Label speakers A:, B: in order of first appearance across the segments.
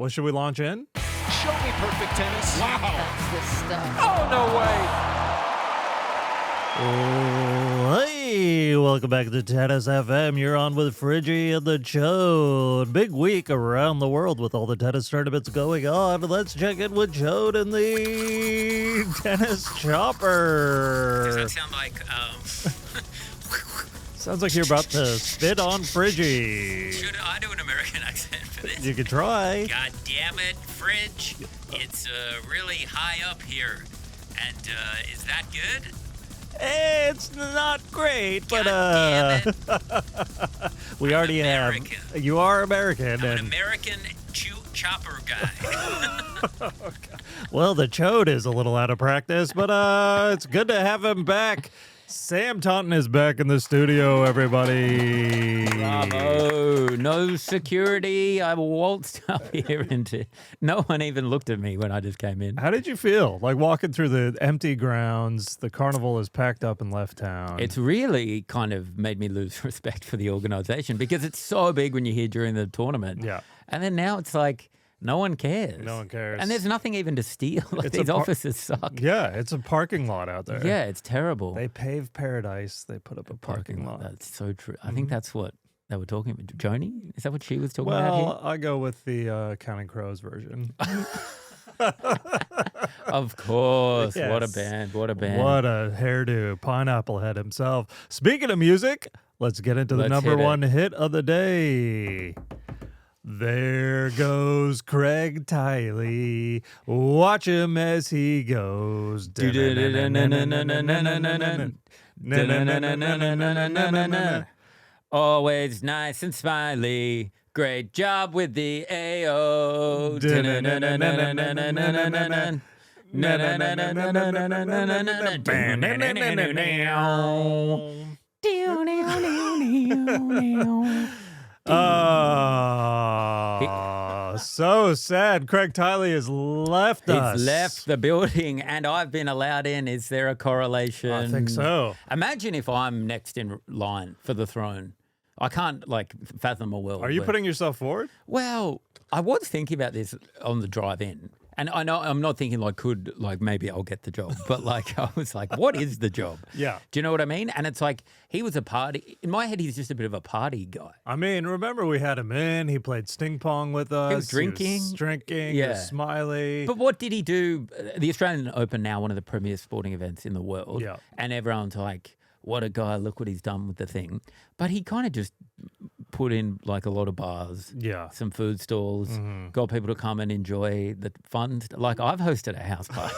A: What should we launch in?
B: Show me perfect tennis.
C: Wow. That's the stuff.
B: Oh, no way.
A: Hey, welcome back to Tennis FM. You're on with Friggy and the Chode. Big week around the world with all the tennis tournaments going on. Let's check in with Chode and the tennis chopper.
D: Does that sound like,
A: Sounds like you're about to spit on Friggy.
D: should I do an American accent for this?
A: You can try.
D: God damn it, Fridge. It's really high up here. And is that good?
A: It's not great, but
D: God damn it.
A: we
D: I'm
A: already
D: American.
A: have. You are American,
D: I'm an
A: and
D: American chopper guy.
A: well, the Chode is a little out of practice, but it's good to have him back. Sam Taunton is back in the studio, everybody.
E: Bravo. No security. I waltzed up here into... No one even looked at me when I just came in.
A: How did you feel? Like walking through the empty grounds, the carnival is packed up and left town.
E: It's really kind of made me lose respect for the organization because it's so big when you're here during the tournament.
A: Yeah.
E: And then now it's like... No one cares.
A: No one cares.
E: And there's nothing even to steal. Like,
A: It's
E: these
A: a
E: offices suck.
A: Yeah, it's a parking lot out there.
E: Yeah, it's terrible.
A: They paved paradise. They put up a parking lot.
E: That's so true. I think that's what they were talking about. Joni? Is that what she was talking about
A: Well, I go with the Counting Crows version.
E: here? Of course.
A: Yes.
E: What a band. What a band.
A: What a hairdo. Pineapple Head himself. Speaking of music, let's get into the
E: Let's
A: number
E: hit it.
A: one hit of the day. There goes Craig Tiley. Watch him as he goes.
E: Always nice and smiley. Great job with the AO.
A: Oh, so sad. Craig Tiley has left us.
E: He's left the building and I've been allowed in. Is there a correlation?
A: I think so.
E: Imagine if I'm next in line for the throne. I can't, like, fathom a world.
A: Are you
E: where-
A: putting yourself forward?
E: Well, I was thinking about this on the drive in. And I know I'm not thinking maybe I'll get the job. But like, I was like, what is the job?
A: Yeah.
E: Do you know what I mean? And it's like, he was a party. In my head, he's just a bit of a party guy.
A: I mean, remember we had him in. He played sting pong with us.
E: He was drinking.
A: He
E: Yeah.
A: was smiley.
E: But what did he do? The Australian Open now, one of the premier sporting events in the world.
A: Yeah.
E: And everyone's like, what a guy, look what he's done with the thing. But he kind of just put in like a lot of bars,
A: Yeah.
E: some food stalls, got people to come and enjoy the fun. Like I've hosted a house party.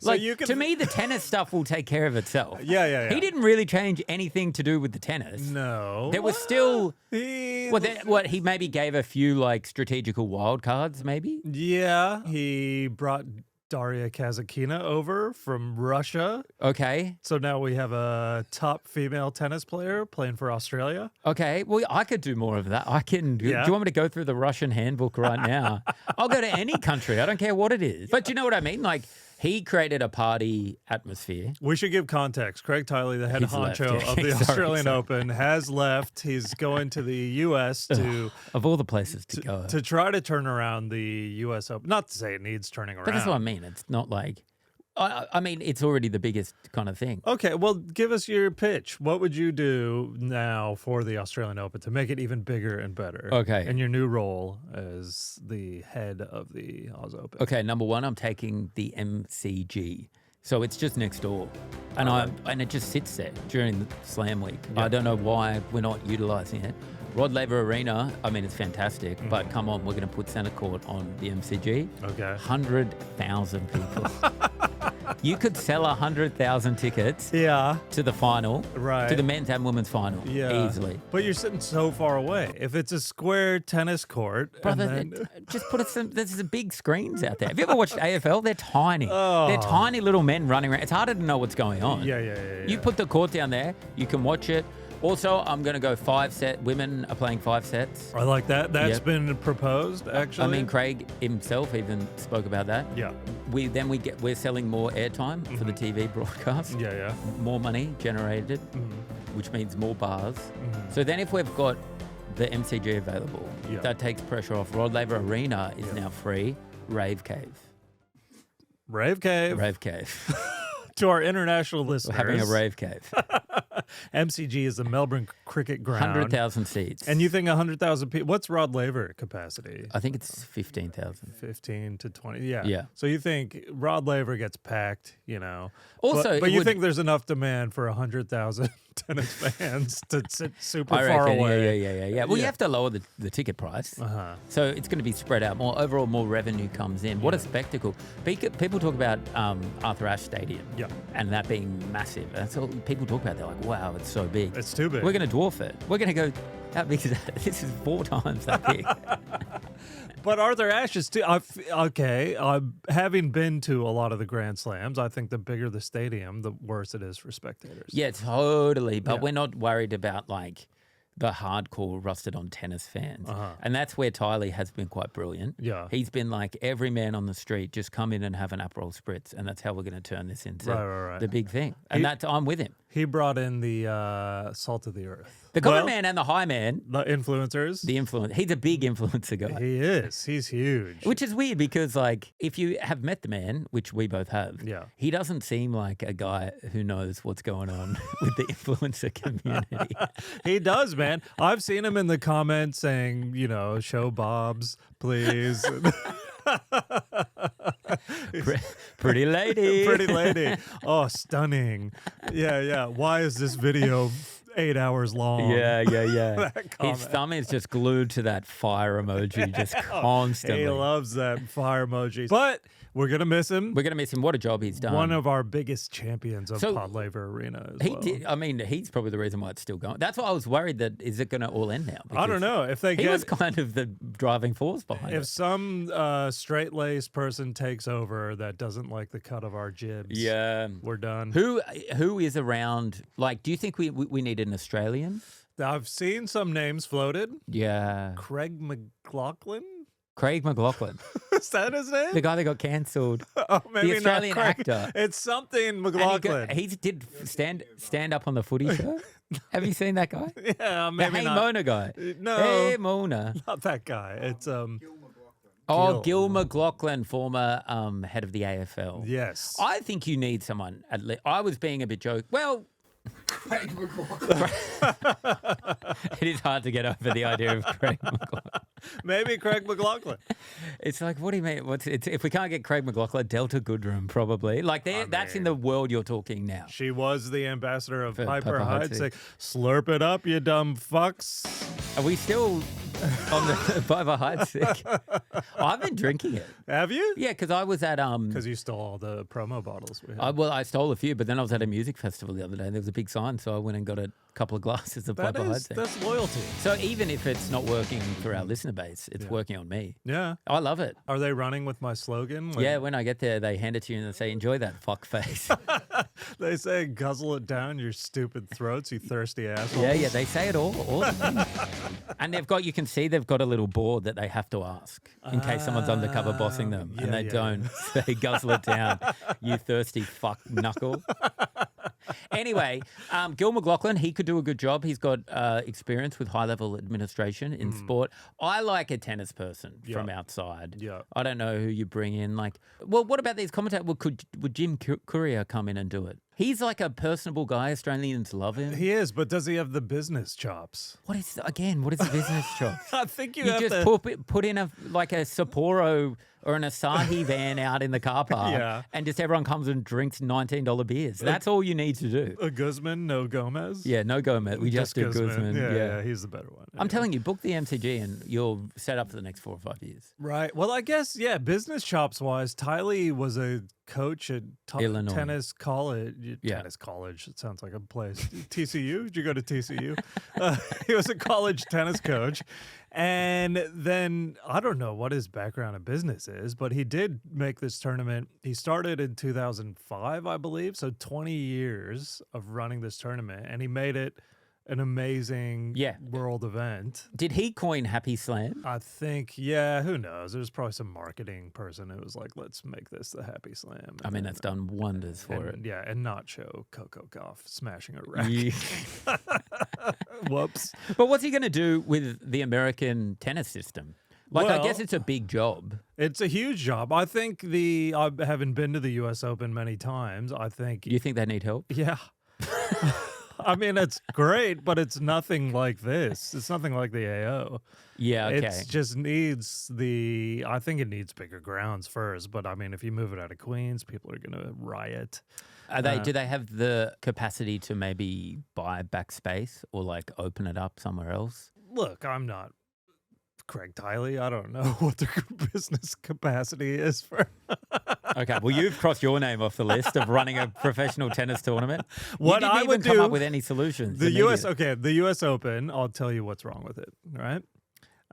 A: So
E: Like,
A: you can-
E: to me, the tennis stuff will take care of itself.
A: Yeah.
E: He didn't really change anything to do with the tennis.
A: No.
E: There was still...
A: He,
E: What he maybe gave a few like strategical wild cards, maybe.
A: yeah, he brought Daria Kazakina over from Russia.
E: Okay.
A: So now we have a top female tennis player playing for Australia.
E: Okay. Well, I could do more of that. I can.
A: Yeah.
E: Do you want me to go through the Russian handbook right now? I'll go to any country. I don't care what it is. But do you know what I mean? Like, he created a party atmosphere.
A: We should give context. Craig Tiley, the head
E: He's
A: honcho
E: left, yeah.
A: of the
E: Sorry,
A: Australian
E: sorry.
A: Open, has left. He's going to the U.S. to
E: Of all the places to go.
A: try to turn around the U.S. Open. Not to say it needs turning around.
E: But that's what I mean. It's not like... I mean, it's already the biggest kind of thing.
A: Okay, well, give us your pitch. What would you do now for the Australian Open to make it even bigger and better?
E: Okay.
A: In your new role as the head of the Oz Open.
E: Okay, number one, I'm taking the MCG. So it's just next door. And and it just sits there during the Slam Week. I don't know why we're not utilizing it. Rod Laver Arena, I mean, it's fantastic, but come on, we're going to put Centre Court on the MCG.
A: Okay.
E: 100,000 people. You could sell 100,000 tickets
A: Yeah.
E: to the final,
A: Right.
E: to the men's and women's final,
A: Yeah.
E: easily.
A: But you're sitting so far away. If it's a square tennis court,
E: Brother,
A: and then,
E: just put there's big screens out there. Have you ever watched AFL? They're tiny.
A: Oh.
E: They're tiny little men running around. It's harder to know what's going on.
A: yeah.
E: You put the court down there, you can watch it. Also, I'm going to go 5 set. Women are playing 5 sets.
A: I like that. That's
E: Yep.
A: been proposed, actually.
E: I mean, Craig himself even spoke about that.
A: Yeah.
E: We're selling more airtime for the TV broadcast.
A: Yeah.
E: More money generated, which means more bars. So then if we've got the MCG available.
A: Yeah.
E: That takes pressure off. Rod Laver Arena is now free. Rave Cave.
A: Rave Cave.
E: Rave Cave.
A: To our international listeners.
E: We're having a rave cave.
A: MCG is the Melbourne Cricket Ground.
E: 100,000 seats.
A: And you think 100,000 people? What's Rod Laver capacity?
E: I think it's 15,000.
A: 15 to 20. Yeah.
E: Yeah.
A: So you think Rod Laver gets packed, you know.
E: Also,
A: but
E: it
A: you
E: would-
A: think there's enough demand for 100,000 tennis fans to sit super
E: I
A: far
E: reckon,
A: away?
E: Yeah. Well, you
A: Yeah.
E: have to lower the ticket price.
A: Uh-huh.
E: So it's going to be spread out more. Overall, more revenue comes in. What a spectacle. People talk about Arthur Ashe Stadium.
A: Yeah.
E: And that being massive. That's all people talk about. They're like, wow, it's so big.
A: It's too big.
E: We're going to dwarf it. We're going to go, how big is that? This is 4 times that big.
A: But Arthur Ashe is too. Having been to a lot of the Grand Slams, I think the bigger the stadium, the worse it is for spectators.
E: Yeah, totally. But
A: Yeah.
E: we're not worried about like the hardcore rusted on tennis fans. And that's where Tiley has been quite brilliant.
A: Yeah.
E: He's been like, every man on the street, just come in and have an Aperol Spritz. And that's how we're going to turn this into
A: Right.
E: the big thing. And I'm with him.
A: He brought in the salt of the earth.
E: The common man and the high man,
A: The influencers.
E: the influence. He's a big influencer guy.
A: He is. He's huge.
E: Which is weird because, like, if you have met the man, which we both have,
A: Yeah.
E: he doesn't seem like a guy who knows what's going on with the influencer community.
A: He does, man. I've seen him in the comments saying, you know, show Bob's, please.
E: Pretty lady.
A: Pretty lady. Oh, stunning. Yeah. Why is this video 8 hours long?
E: Yeah.
A: That
E: His
A: comment.
E: thumb is just glued to that fire emoji just constantly.
A: He loves that fire emoji. But we're going to miss him.
E: We're going to miss him. What a job he's done.
A: One of our biggest champions of
E: So,
A: Pod Laver Arena as
E: He
A: well.
E: did. I mean, he's probably the reason why it's still going. That's why I was worried that is it going to all end now?
A: I don't
E: Because
A: know. If they
E: He
A: get
E: was kind of the driving force behind
A: if
E: it.
A: some straight-laced person takes over that doesn't like the cut of our jibs,
E: Yeah.
A: we're done.
E: Who is around? Like, do you think we need an Australian?
A: I've seen some names floated.
E: Yeah.
A: Craig McLaughlin?
E: Craig McLaughlin,
A: Is that his name?
E: the guy that got cancelled.
A: Oh, maybe
E: the Australian
A: not Craig.
E: actor.
A: It's something
E: And
A: McLaughlin.
E: he did stand up on the footy show. Have you seen that guy?
A: Yeah,
E: The
A: maybe
E: Hey
A: not.
E: Mona guy.
A: No.
E: Hey Mona.
A: Not that guy. It's
E: Gil McLaughlin, former head of the AFL.
A: yes.
E: I think you need someone. I was being a bit joke. Well, it is hard to get over the idea of Craig McLaughlin.
A: Maybe Craig McLaughlin.
E: It's like, what do you mean? If we can't get Craig McLaughlin, Delta Goodrum probably. Like that's in the world you're talking now.
A: She was the ambassador of
E: For
A: Piper
E: Piper
A: Heights.
E: Heights.
A: Like, slurp it up, you dumb fucks.
E: Are we still on the Piper Heights sick? I've been drinking it.
A: Have you?
E: Yeah, because I was at
A: Because you stole all the promo bottles we had.
E: I stole a few, but then I was at a music festival the other day. And there was a big sign, so I went and got a couple of glasses of Piper Heights.
A: That's loyalty.
E: So even if it's not working for our listener base, it's working on me.
A: Yeah.
E: I love it.
A: Are they running with my slogan? Like,
E: Yeah, when I get there, they hand it to you and they say, "Enjoy that fuck face."
A: They say, guzzle it down your stupid throats, you thirsty asshole.
E: Yeah, they say it all the things. And you can see they've got a little board that they have to ask in case someone's undercover bossing them, and they don't say, "Guzzle it down, you thirsty fuck knuckle." Anyway, Gil McLaughlin, he could do a good job. He's got experience with high-level administration in sport. I like a tennis person from outside.
A: Yeah.
E: I don't know who you bring in. Like, well, what about these commentators? Well, would Jim Courier come in and do it? He's like a personable guy. Australians love him.
A: He is, but does he have the business chops?
E: What is the business job?
A: I think you
E: You
A: have
E: just
A: to.
E: put in a Sapporo or an Asahi van out in the car park,
A: Yeah.
E: and just everyone comes and drinks $19 beers. That's all you need to do.
A: A Guzman, no Gomez?
E: Yeah, no Gomez. We just do Guzman.
A: Yeah, he's the better one.
E: I'm telling you, book the MCG and you'll set up for the next 4 or 5 years.
A: Right. Well, I guess, yeah, business chops wise, Tiley was a coach at
E: Illinois.
A: tennis college.
E: Yeah.
A: Tennis college. It sounds like a place. TCU? Did you go to TCU? He was a college tennis coach. And then I don't know what his background in business is, but he did make this tournament. He started in 2005, I believe. So 20 years of running this tournament. And he made it an amazing
E: Yeah.
A: world event.
E: Did he coin Happy Slam?
A: I think, yeah, who knows? There's probably some marketing person who was like, let's make this the Happy Slam.
E: I mean, that's done wonders for it.
A: Yeah, and not show Coco Gauff smashing a racket.
E: Yeah.
A: Whoops.
E: But what's he going to do with the American tennis system? Like, I
A: Well,
E: guess it's a big job.
A: It's a huge job. I think I haven't been to the U.S. Open many times. I think,
E: You think they need help?
A: yeah. I mean, it's great, but it's nothing like this. It's nothing like the AO.
E: Yeah, okay.
A: It just needs I think it needs bigger grounds first. But I mean, if you move it out of Queens, people are going to riot.
E: Do they have the capacity to maybe buy back space or like open it up somewhere else?
A: Look, I'm not Craig Tiley. I don't know what their business capacity is for.
E: Okay, well, you've crossed your name off the list of running a professional tennis tournament.
A: What
E: you didn't
A: I
E: even
A: would
E: come
A: do-
E: up with any solutions.
A: The
E: immediately.
A: the U.S. Open, I'll tell you what's wrong with it, right?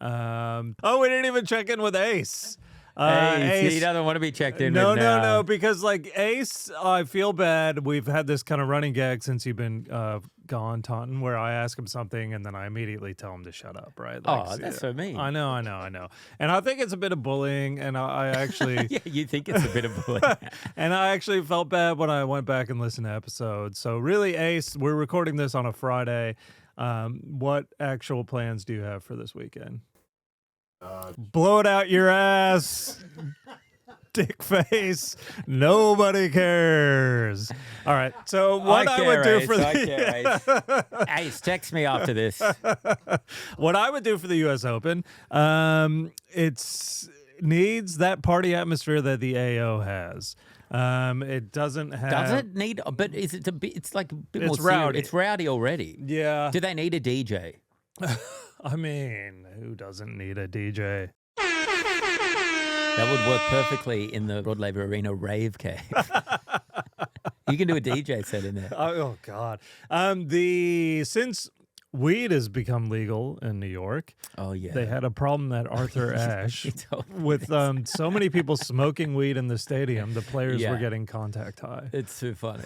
A: We didn't even check in with Ace.
E: He doesn't want to be checked in with now.
A: No, because like Ace, I feel bad. We've had this kind of running gag since you've been gone, Taunton, where I ask him something and then I immediately tell him to shut up, right? Like,
E: Oh, that's so mean.
A: I know. And I think it's a bit of bullying, and I actually...
E: Yeah, you think it's a bit of bullying.
A: And I actually felt bad when I went back and listened to episodes. So really, Ace, we're recording this on a Friday. What actual plans do you have for this weekend? Blow it out your ass, dick face. Nobody cares. All right. So what I would do for the
E: Ace, text me after this.
A: what I would do for the U.S. Open, it's needs that party atmosphere that the AO has. It doesn't have.
E: Does it need? But is it a bit? It's like a bit
A: It's
E: more
A: rowdy.
E: It's rowdy already.
A: Yeah.
E: Do they need a DJ?
A: I mean, who doesn't need a DJ?
E: That would work perfectly in the Rod Laver Arena rave cave. You can do a DJ set in there.
A: Oh God. Since weed has become legal in New York,
E: Oh yeah.
A: they had a problem that Arthur Ashe
E: You told me
A: with so many people smoking weed in the stadium, the players
E: Yeah.
A: were getting contact high.
E: It's too funny.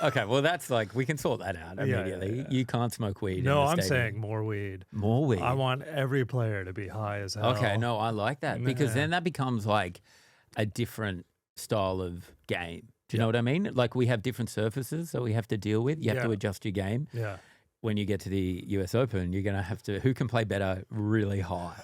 E: Okay, well that's like we can sort that out
A: Yeah,
E: immediately.
A: yeah.
E: You can't smoke weed.
A: No,
E: in the
A: I'm
E: stadium.
A: saying more weed.
E: More weed.
A: I want every player to be high as hell.
E: Okay, no, I like that because
A: Yeah.
E: then that becomes like a different style of game. Do you know what I mean? Like we have different surfaces that we have to deal with. You have to
A: Yeah.
E: adjust your game.
A: Yeah.
E: When you get to the US Open, you're going to have to, who can play better really high?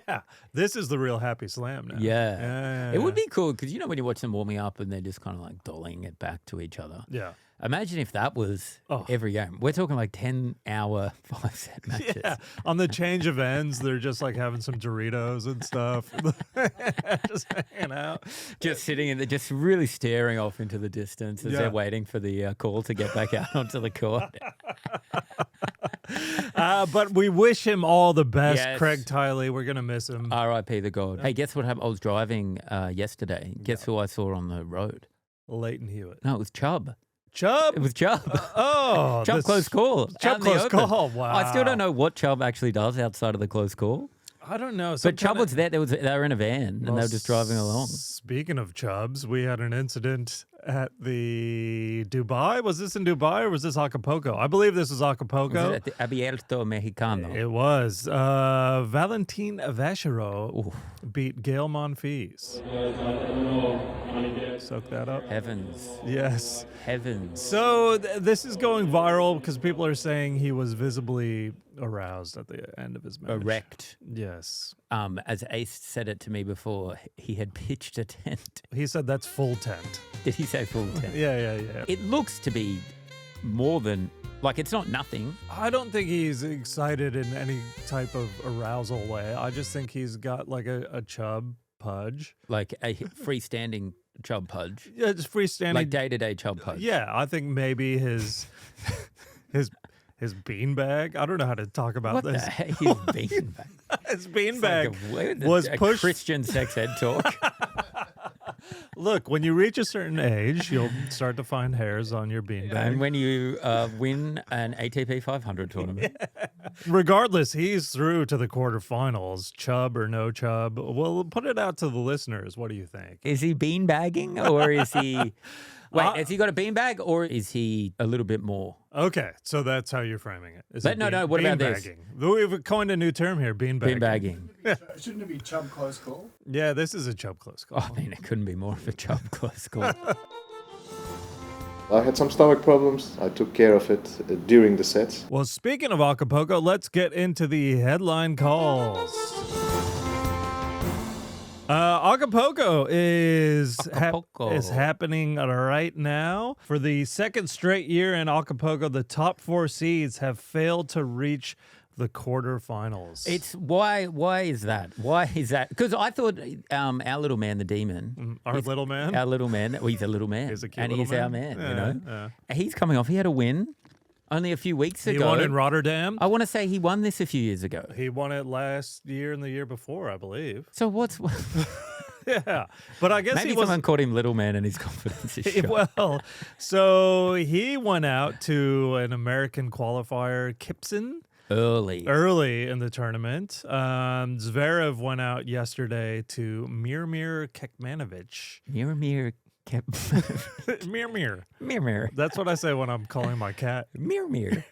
A: Yeah. This is the real happy slam now.
E: Yeah. It would be cool because, you know, when you watch them warming up and they're just kind of like dollying it back to each other.
A: Yeah.
E: Imagine if that was
A: Oh.
E: every game. We're talking like 10-hour 5-set matches.
A: Yeah. On the change of ends, they're just like having some Doritos and stuff. Just hanging out.
E: Just sitting in there, just really staring off into the distance as
A: Yeah.
E: they're waiting for the call to get back out onto the court.
A: But we wish him all the best,
E: Yes.
A: Craig Tiley. We're going to miss him.
E: R.I.P. the God. Hey, guess what happened? I was driving yesterday. Guess who I saw on the road?
A: Leighton Hewitt.
E: No, it was Chubb.
A: Chubb?
E: It was Chubb.
A: Oh.
E: Chubb
A: this-
E: close call.
A: Chubb
E: out in the
A: close
E: open.
A: call. Wow.
E: I still don't know what Chubb actually does outside of the close call.
A: I don't know. Some
E: But Chubb
A: kinda-
E: was there. They were in a van and they were just driving along.
A: Speaking of Chubbs, we had an incident at the Dubai. Was this in Dubai or was this Acapulco? I believe this is Acapulco.
E: Was it at the Abierto Mexicano?
A: It was. Valentin Vacherot
E: Ooh,
A: beat Gail Monfils. Soak that up.
E: heavens.
A: Yes.
E: Heavens.
A: So this is going viral because people are saying he was visibly aroused at the end of his match.
E: Erect.
A: Yes.
E: As Ace said it to me before, he had pitched a tent.
A: He said that's full tent.
E: Did he say full tent?
A: Yeah.
E: It looks to be more than, like, it's not nothing.
A: I don't think he's excited in any type of arousal way. I just think he's got like a chub pudge.
E: Like a freestanding Chubb pudge.
A: Yeah, just freestanding.
E: Like day-to-day Chubb pudge.
A: Yeah, I think maybe his his beanbag. I don't know how to talk about
E: What
A: this.
E: the heck is beanbag?
A: His
E: It's
A: beanbag
E: like
A: was
E: a
A: pushed.
E: Christian sex ed talk.
A: Look, when you reach a certain age, you'll start to find hairs on your beanbag.
E: And when you win an ATP 500 tournament.
A: Regardless, he's through to the quarterfinals. Chubb or no Chubb. Well, put it out to the listeners. What do you think?
E: Is he beanbagging or is he Wait, has he got a beanbag or is he a little bit more?
A: Okay, so that's how you're framing it. Is
E: But
A: it
E: no, what about this?
A: Beanbagging. We've coined a new term here, beanbagging.
E: Beanbagging.
B: Shouldn't it be Chubb close call?
A: Yeah, this is a Chubb close call.
E: I mean, it couldn't be more of a Chubb close call.
C: I had some stomach problems. I took care of it during the sets.
A: Well, speaking of Acapulco, let's get into the headline calls. Acapulco is happening right now. For the second straight year in Acapulco, the top 4 seeds have failed to reach the quarterfinals.
E: It's why is that? Why is that? Because I thought our little man, the demon,
A: Our little man?
E: well, he's a little man,
A: He's a cute
E: and
A: little
E: he's
A: man.
E: our man.
A: Yeah,
E: You know,
A: yeah.
E: he's coming off. He had a win only a few weeks
A: He
E: ago.
A: won in Rotterdam.
E: I want to say he won this a few years ago.
A: He won it last year and the year before, I believe.
E: So what's
A: Yeah, but I guess
E: maybe
A: he was.
E: someone called him little man and his confidence is shot.
A: Well, so he went out to an American qualifier, Kipson, early in the tournament. Zverev went out yesterday to Mirmir Kekmanovic.
E: Mirror.
A: Mirmir. That's what I say when I'm calling my cat.
E: Mirror.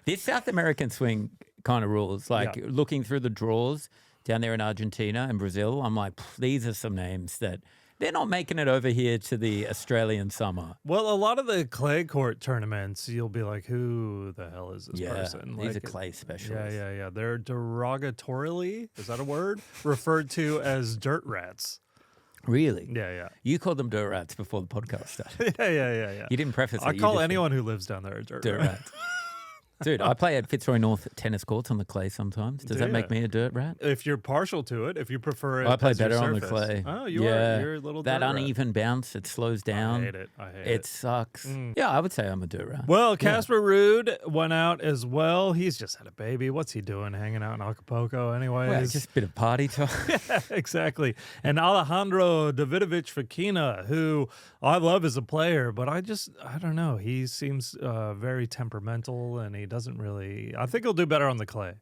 E: This South American swing kind of rules. Like looking through the draws down there in Argentina and Brazil, I'm like, these are some names that they're not making it over here to the Australian summer.
A: Well, a lot of the clay court tournaments, you'll be like, who the hell is this person?
E: These
A: Like,
E: are clay specialists.
A: Yeah. They're derogatorily, is that a word? Referred to as dirt rats.
E: Really?
A: Yeah.
E: You called them dirt rats before the podcast started.
A: Yeah.
E: You didn't preface it.
A: I
E: you
A: call
E: just
A: anyone who lives down there a dirt rat.
E: rats. Dude, I play at Fitzroy North tennis courts on the clay sometimes. Does that make me a dirt rat?
A: If you're partial to it, if you prefer it,
E: I play
A: as your
E: better on the
A: surface.
E: clay.
A: Oh, you're a little
E: that
A: dirt rat.
E: uneven bounce, it slows down.
A: I hate it.
E: It sucks. Yeah, I would say I'm a dirt rat.
A: Well, Casper Ruud went out as well. He's just had a baby. What's he doing hanging out in Acapulco anyways?
E: Well, it's just a bit of party time.
A: Yeah, exactly. And Alejandro Davidovich Fokina, who I love as a player, but I don't know. He seems very temperamental and he doesn't really... I think he'll do better on the clay.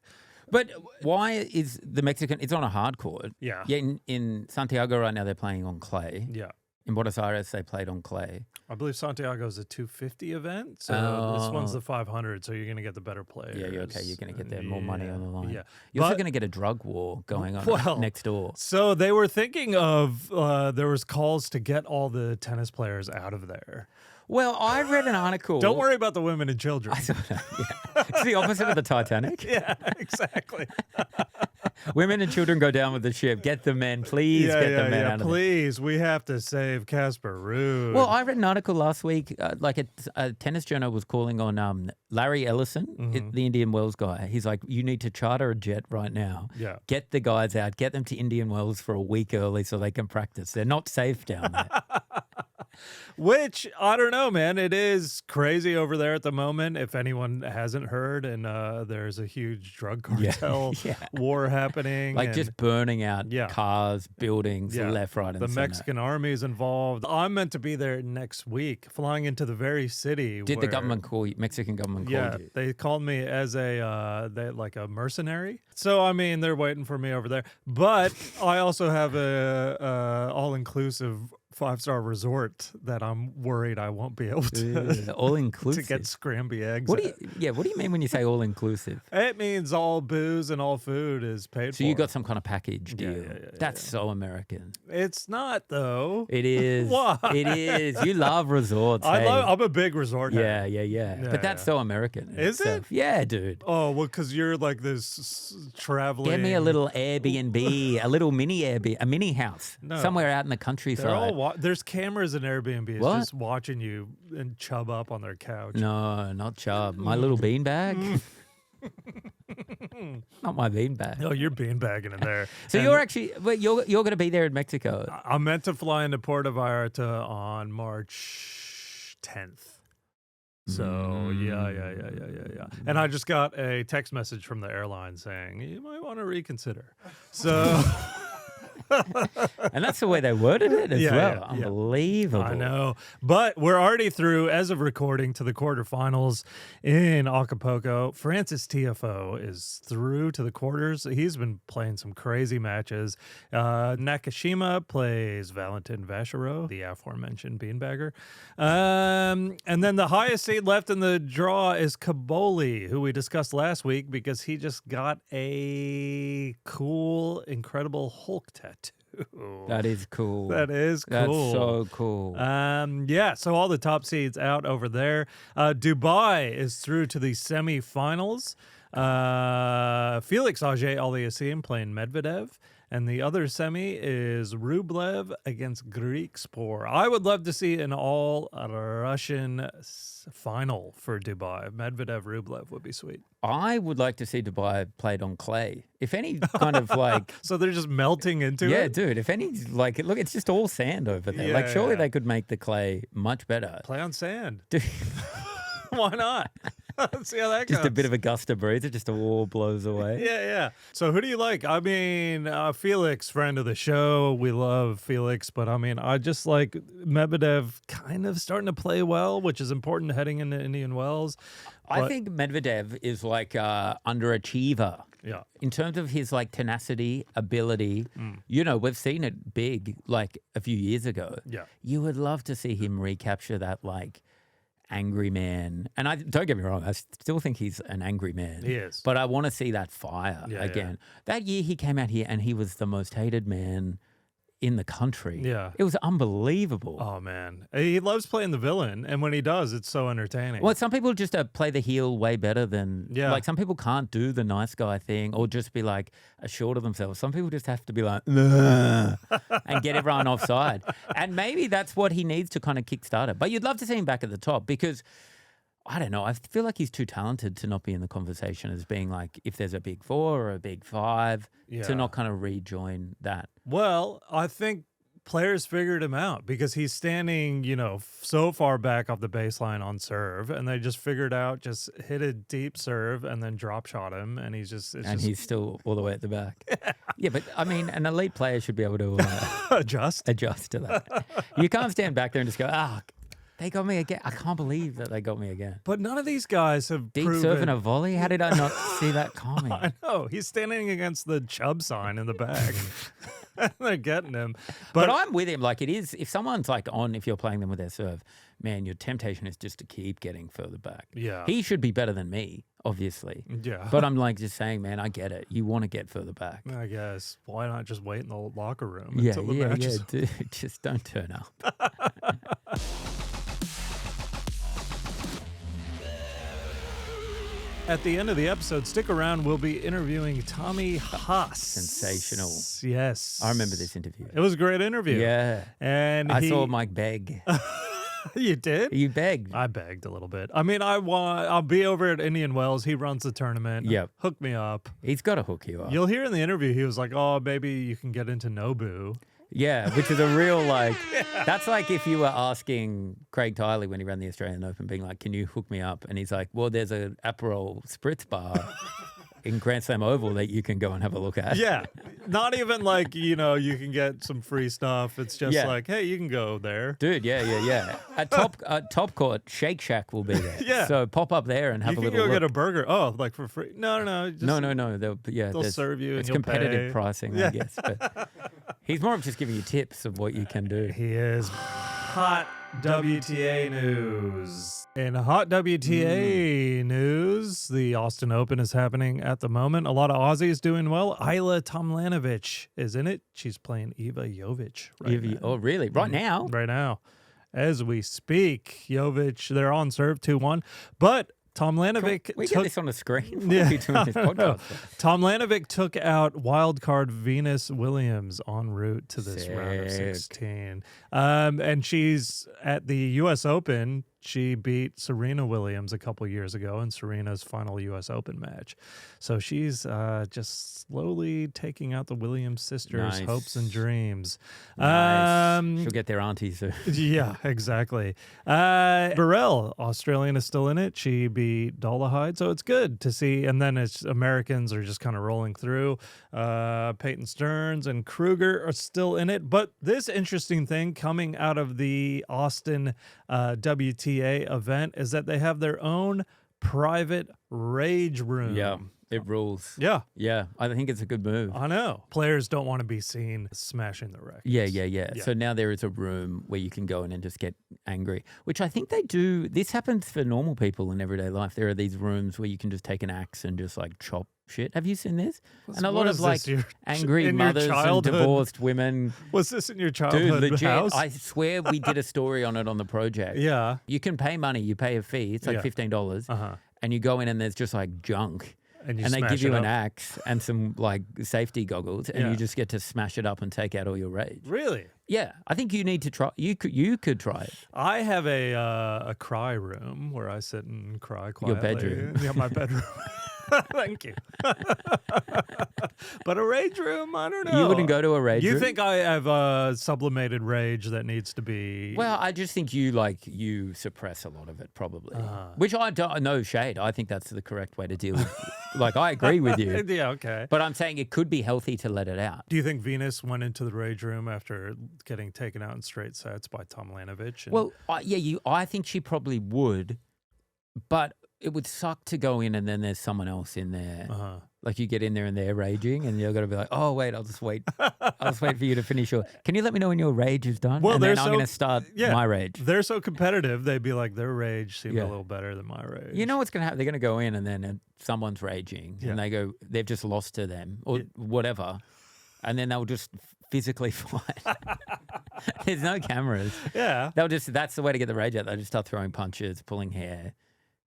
E: But why is the Mexican... It's on a hard court.
A: Yeah.
E: In Santiago right now, they're playing on clay.
A: Yeah.
E: In Buenos Aires, they played on clay.
A: I believe Santiago's a 250 event, so this one's the 500, so you're going to get there players.
E: Yeah, okay. You're going to get there more money on the line.
A: Yeah.
E: You're also going to get a drug war going on next door.
A: So they were thinking of, there was calls to get all the tennis players out of there.
E: Well, I read an article.
A: Don't worry about the women and children.
E: It's the opposite of the Titanic.
A: Yeah, exactly.
E: Women and children go down with the ship. Get the men, please. Get the men out of there.
A: Please, we have to save Casper Ruud.
E: Well, I read an article last week, a tennis journal was calling on Larry Ellison, the Indian Wells guy. He's like, you need to charter a jet right now.
A: Yeah.
E: Get the guys out. Get them to Indian Wells for a week early so they can practice. They're not safe down there.
A: Which, I don't know, man. It is crazy over there at the moment. If anyone hasn't heard, and there's a huge drug cartel war happening.
E: Like just burning out cars, buildings, left, right, and
A: the
E: center.
A: Mexican army's involved. I'm meant to be there next week, flying into the very city.
E: Did the government call you? Mexican government called you?
A: They called me as a mercenary. So, I mean, they're waiting for me over there. But I also have a all-inclusive 5-star resort that I'm worried I won't be able to
E: all inclusive
A: to get scramby eggs.
E: What do you mean when you say all inclusive?
A: It means all booze and all food is paid for.
E: So you got some kind of package deal. That's so American.
A: It's not though.
E: It is.
A: Why?
E: It is. You love resorts.
A: I'm a big resort head.
E: Yeah. But that's so American.
A: Is it?
E: Yeah, dude.
A: Oh, well, because you're like this traveling.
E: Get me a little Airbnb, a little mini Airbnb, a mini house somewhere out in the countryside.
A: There's cameras in Airbnb just watching you and Chubb up on their couch.
E: No, not Chubb. My little beanbag. Not my beanbag.
A: No, you're beanbagging in there.
E: So you're actually, you're going to be there in Mexico.
A: I'm meant to fly into Puerto Vallarta on March 10th. So yeah. And I just got a text message from the airline saying you might want to reconsider. So.
E: And that's the way they worded it as
A: Yeah,
E: well.
A: yeah.
E: Unbelievable.
A: I know. But we're already through, as of recording, to the quarterfinals in Acapulco. Francis Tiafoe is through to the quarters. He's been playing some crazy matches. Nakashima plays Valentin Vacherot, the aforementioned beanbagger. And then the highest seed left in the draw is Kaboli, who we discussed last week because he just got a cool, incredible Hulk tattoo.
E: That is cool.
A: That is cool.
E: That's so cool.
A: Yeah, so all the top seeds out over there. Dubai is through to the semifinals. Felix Auger-Aliassime playing Medvedev. And the other semi is Rublev against Greek Spor. I would love to see an all-Russian final for Dubai. Medvedev-Rublev would be sweet.
E: I would like to see Dubai played on clay. If any kind of like...
A: So they're just melting into it?
E: Yeah, dude. If any, like, look, it's just all sand over there. Like, surely they could make the clay much better.
A: Play on sand.
E: Dude.
A: Why not? Let's see how that goes.
E: Just a bit of a gust of breeze. It just all blows away.
A: Yeah. So who do you like? I mean, Felix, friend of the show. We love Felix. But, I mean, I just like Medvedev kind of starting to play well, which is important heading into Indian Wells.
E: I think Medvedev is like underachiever.
A: Yeah.
E: In terms of his like tenacity, ability, you know, we've seen it big like a few years ago.
A: Yeah.
E: You would love to see him recapture that like angry man. And I don't get me wrong, I still think he's an angry man.
A: He is.
E: But I want to see that fire again. That year he came out here and he was the most hated man in the country.
A: Yeah.
E: It was unbelievable.
A: Oh, man. He loves playing the villain. And when he does, it's so entertaining.
E: Well, some people just play the heel way better than,
A: Yeah.
E: like some people can't do the nice guy thing or just be like assured of themselves. Some people just have to be like, "Nah," and get everyone offside. And maybe that's what he needs to kind of kickstart it. But you'd love to see him back at the top because, I don't know, I feel like he's too talented to not be in the conversation as being like, if there's a big four or a big five, to not kind of rejoin that.
A: Well, I think players figured him out because he's standing, you know, so far back off the baseline on serve, and they just figured out just hit a deep serve and then drop shot him, and he's just
E: He's still all the way at the back. Yeah, but I mean, an elite player should be able to
A: adjust.
E: adjust to that. You can't stand back there and just go, they got me again. I can't believe that they got me again.
A: But none of these guys have
E: Deep
A: proven...
E: serve and a volley? How did I not see that coming?
A: I know. He's standing against the Chubb sign in the back. They're getting him.
E: But I'm with him. Like, it is, if someone's like on, if you're playing them with their serve, man, your temptation is just to keep getting further back.
A: Yeah.
E: He should be better than me, obviously.
A: Yeah.
E: But I'm like just saying, man, I get it. You want to get further back.
A: I guess. Why not just wait in the locker room
E: Yeah,
A: until the match is...
E: dude. Just don't turn up.
A: At the end of the episode, stick around. We'll be interviewing Tommy Haas.
E: Sensational.
A: Yes.
E: I remember this interview.
A: It was a great interview.
E: Yeah.
A: And
E: I saw Mike beg.
A: You did?
E: You begged.
A: I begged a little bit. I mean, I'll be over at Indian Wells. He runs the tournament.
E: Yep.
A: Hook me up.
E: He's got to hook you up.
A: You'll hear in the interview, he was like, oh, maybe you can get into Nobu.
E: Yeah, which is a real, like, that's like if you were asking Craig Tiley when he ran the Australian Open, being like, can you hook me up? And he's like, well, there's an Aperol Spritz bar in Grand Slam Oval that you can go and have a look at.
A: Yeah. Not even like, you know, you can get some free stuff. It's just like, hey, you can go there.
E: Dude, yeah. At Top Court, Shake Shack will be there.
A: Yeah.
E: So pop up there and have
A: you
E: a
A: can
E: little
A: go
E: look.
A: get a burger. Oh, like for free? No. Just,
E: No. They'll
A: serve you and
E: it's
A: you'll
E: competitive
A: pay.
E: pricing, I guess. But he's more of just giving you tips of what you can do.
A: He is. Hot WTA news. In hot WTA news, the Austin Open is happening at the moment. A lot of Aussies doing well. Ayla Tomljanovic is in it. She's playing Eva Jovic right now.
E: Oh, really? Right now?
A: Right now. As we speak, Jovic, they're on serve 2-1. But Tomljanovic
E: We
A: took...
E: get this on the screen?
A: Yeah,
E: What are you doing this podcast for?
A: Tomljanovic took out wildcard Venus Williams en route to this round of
E: Sick.
A: 16. And she's at the U.S. Open. She beat Serena Williams a couple years ago in Serena's final U.S. Open match. So she's just slowly taking out the Williams sisters' hopes and dreams.
E: Nice. She'll get their aunties.
A: Yeah, exactly. Burrell, Australian, is still in it. She beat Dolehide, so it's good to see. And then it's Americans are just kind of rolling through. Peyton Stearns and Kruger are still in it. But this interesting thing coming out of the Austin WTA event is that they have their own private rage room.
E: Yeah, it rules.
A: Yeah.
E: Yeah, I think it's a good move.
A: I know. Players don't want to be seen smashing the rackets.
E: Yeah. So now there is a room where you can go in and just get angry, which I think they do. This happens for normal people in everyday life. There are these rooms where you can just take an axe and just like chop shit. Have you seen this? And a lot of like angry mothers and divorced women.
A: Was this in your childhood
E: Dude, legit,
A: house?
E: I swear we did a story on it on the project.
A: Yeah.
E: You can pay money. You pay a fee. It's like $15. And you go in and there's just like junk. And they give you an axe and some like safety goggles, and you just get to smash it up and take out all your rage.
A: Really?
E: Yeah, I think you need to try. You could try it.
A: I have a cry room where I sit and cry quietly.
E: Your bedroom.
A: Yeah, my bedroom. Thank you. But a rage room, I don't know.
E: You wouldn't go to a rage room?
A: You think I have a sublimated rage that needs to be...
E: Well, I just think you suppress a lot of it, probably. Which I don't, no shade. I think that's the correct way to deal with. Like, I agree with you.
A: Yeah, okay.
E: But I'm saying it could be healthy to let it out.
A: Do you think Venus went into the rage room after getting taken out in straight sets by Tomljanovic?
E: Well, I think she probably would, but it would suck to go in and then there's someone else in there. Like you get in there and they're raging and you're going to be like, oh, wait, I'll just wait. I'll just wait for you to finish your... Can you let me know when your rage is done?
A: Well,
E: and then I'm going to start my rage.
A: They're so competitive, they'd be like, their rage seemed a little better than my rage.
E: You know what's going to happen? They're going to go in and then someone's raging and they go, they've just lost to them or whatever. And then they'll just physically fight. There's no cameras.
A: Yeah.
E: That's the way to get the rage out. They'll just start throwing punches, pulling hair.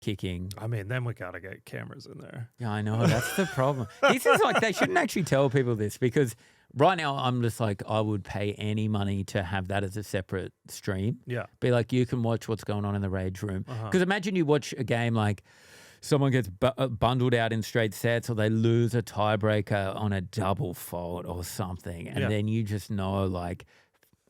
E: Kicking.
A: I mean, then we got to get cameras in there.
E: Yeah, I know. That's the problem. This is like, they shouldn't actually tell people this because right now I'm just like, I would pay any money to have that as a separate stream.
A: Yeah.
E: Be like, you can watch what's going on in the rage room. Because imagine you watch a game like someone gets bundled out in straight sets or they lose a tiebreaker on a double fault or something. And then you just know like,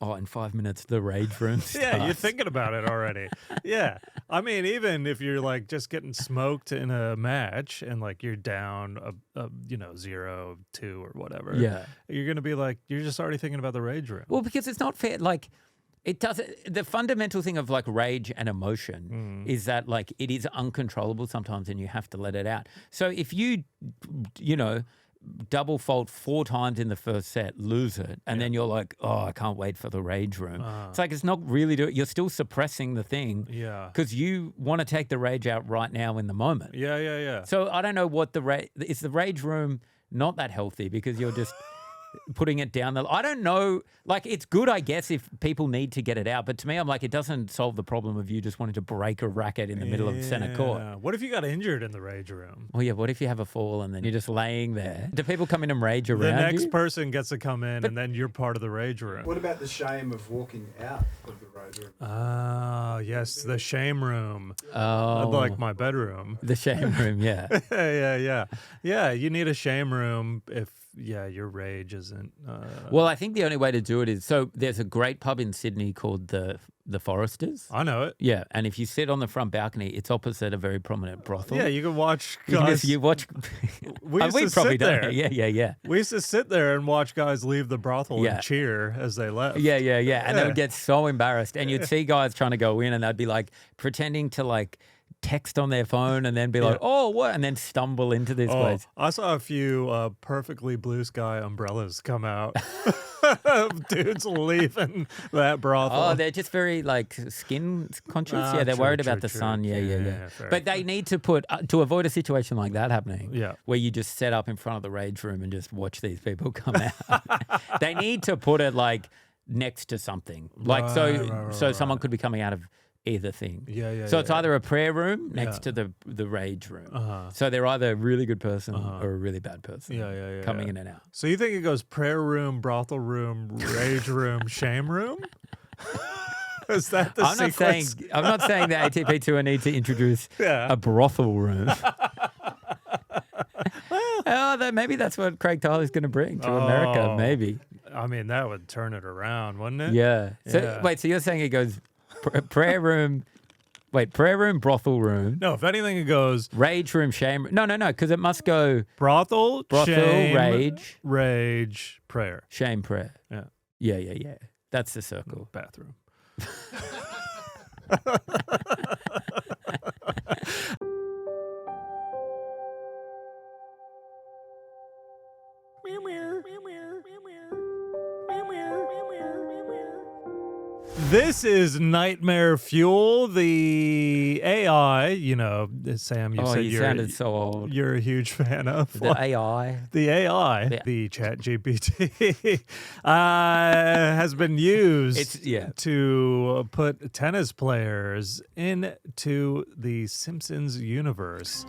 E: oh, in 5 minutes, the rage room starts.
A: Yeah, you're thinking about it already. Yeah. I mean, even if you're like just getting smoked in a match and like you're down, 0-2 or whatever.
E: Yeah.
A: You're going to be like, you're just already thinking about the rage room.
E: Well, because it's not fair. Like, it doesn't. The fundamental thing of like rage and emotion is that like it is uncontrollable sometimes and you have to let it out. So if you double fault 4 times in the first set, lose it, and then you're like, oh, I can't wait for the rage room. It's like it's not really you're still suppressing the thing because you want to take the rage out right now in the moment.
A: Yeah.
E: So I don't know what is the rage room not that healthy because you're just putting it down. I don't know. Like, it's good, I guess, if people need to get it out. But to me, I'm like, it doesn't solve the problem of you just wanting to break a racket in the middle of center court.
A: What if you got injured in the rage room?
E: Well, yeah, what if you have a fall and then you're just laying there? Do people come in and rage around
A: you? The next
E: you?
A: person gets to come in and then you're part of the rage room.
F: What about the shame of walking out of the rage room?
A: Ah, yes, the shame room.
E: Oh.
A: Like my bedroom.
E: The shame room, yeah.
A: Yeah, you need a shame room if your rage isn't...
E: Well, I think the only way to do it is... So there's a great pub in Sydney called the Foresters.
A: I know it.
E: Yeah, and if you sit on the front balcony, it's opposite a very prominent brothel.
A: Yeah, you can watch guys...
E: You watch...
A: We used to
E: probably
A: sit there.
E: Yeah.
A: We used to sit there and watch guys leave the brothel and cheer as they left.
E: Yeah. And they would get so embarrassed. And you'd see guys trying to go in and they'd be like pretending to like... text on their phone and then be like, oh, what? And then stumble into this place.
A: I saw a few perfectly blue sky umbrellas come out. Dudes leaving that brothel.
E: Oh, they're just very like skin conscious. They're worried about the sun. Yeah. But they need to put, to avoid a situation like that happening, where you just set up in front of the rage room and just watch these people come out. They need to put it like next to something. Like so someone could be coming out of either thing. So it's either a prayer room next to the rage room. So they're either a really good person or a really bad person coming in and out.
A: So you think it goes prayer room, brothel room, rage room, shame room? Is that the
E: I'm
A: sequence?
E: I'm not saying the ATP Tour need to introduce a brothel room. Maybe that's what Craig Tiley's going to bring to America. Maybe.
A: I mean, that would turn it around, wouldn't it?
E: Yeah. So wait, so you're saying it goes prayer room. Wait, prayer room, brothel room.
A: No, if anything, it goes
E: rage room, shame. No, because it must go
A: brothel, shame,
E: rage,
A: prayer,
E: shame, prayer. Yeah. That's the circle.
A: Bathroom. This is Nightmare Fuel, the AI, Sam, you said
E: you sounded so old.
A: You're a huge fan of.
E: The AI.
A: The AI, the chat GPT, has been used to put tennis players into the Simpsons universe.